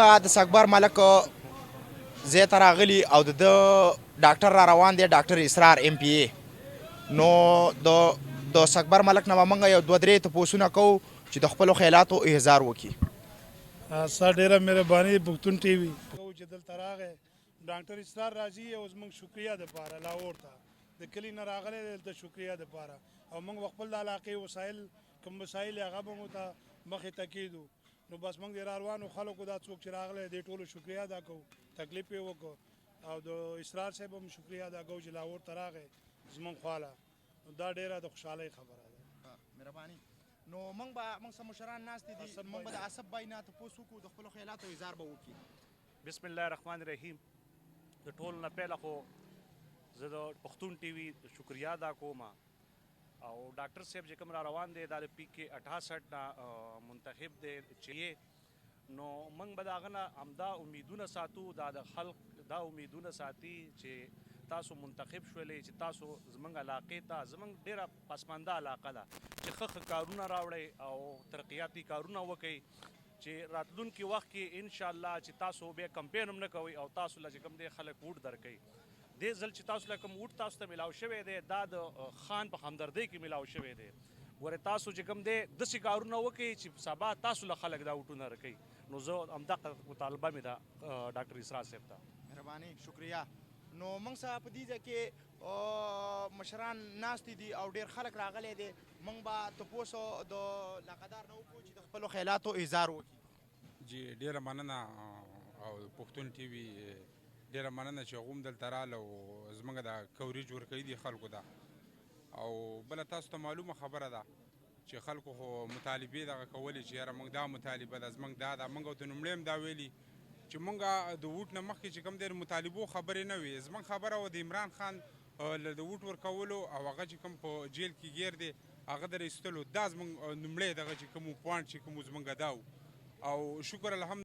د سکبر ملک زه ته راغلی او د ډاکټر را روان دی ډاکټر اسرار ایم پی ای نو د سکبر ملک نه به موږ یو دوه درې تپوسونه کوو چې د خپلو خیالاتو احضار وکړي. ستا ډېره مهرباني پښتون ټي وي کوو چې دلته راغی ډاکټر اسرار راځي او زموږ شکریه دپاره لاهور ته د کلي نه راغلی دی دلته شکریه دپاره او موږ به خپل د علاقې وسایل کوم وسایل یې هغه به مو ته مخې ته کېږدو نو بس موږ د را روانو خلکو دا څوک چې راغلی دی ټولو شکریه ادا کوو تکلیف یې وکړو او د اسرار صاحب هم شکریه ادا کوو چې لاهور ته راغی زموږ خواله نو دا ډېره د خوشحالۍ خبره ده. مهرباني نو موږ سه مشران ناست دي موږ به د اسب بای نه تپوس وکړو د خپلو خیالاتو اظهار به وکړي. بسم الله الرحمن الرحیم. د ټولو نه پیله خو زه د پښتون ټي وي شکریه ادا کوم او ډاکټر صاحب چې کوم را روان دی دا د پی کې 68 نه منتخب دی چې نو موږ به د هغه نه همدا امیدونه ساتو دا د خلق دا امیدونه ساتي چې تاسو منتخب شولې چې تاسو زموږ علاقې ته زموږ ډېره پسمانده علاقه ده چې ښه کارونه راوړئ او ترقیاتي کارونه وکړئ چې راتلونکي وخت کې انشاءالله چې تاسو بیا کمپین هم نه کوئ او تاسو له چې کوم دی خلک ووټ درکوي. دې ځل چې تاسو له کوم ووټ تاسو ته میلاو شوی دی دا د خان په همدردۍ کې میلاو شوی دی. ګورې تاسو چې کوم دی داسې کارونه وکړئ چې سبا تاسو له خلک دا ووټونه درکوي. نو زه همدغه مطالبه مې ده ډاکټر اسرار صاحب ته. مهرباني شکریه. نو موږ سره په دې ځای کې مشران ناست دي او ډېر خلک راغلی دی موږ به تپوس د لاقدار نه وکړو چې د خپلو خیالاتو اظهار وکړي. جی ډېره مننه او پښتون ټي وي ډېره مننه چې هغوی هم دلته راغله او زموږ د کوریج ورکوي دي خلکو ته او بله تاسو ته معلومه خبره ده چې خلکو خو مطالبې دغه کولې چې یاره موږ دا مطالبه ده زموږ دا ده موږ ورته لومړی هم دا ویلي چې موږ د ووټ نه مخکې چې کوم دی مطالبو خبرې نه وي زموږ خبره وه د عمران خان له د ووټ ورکولو او هغه چې کوم په جیل کې ګیر دی هغه د ایستلو دا زموږ لومړی دغه چې کوم پوینټ چې کوم زموږ دا و او شکر الحمد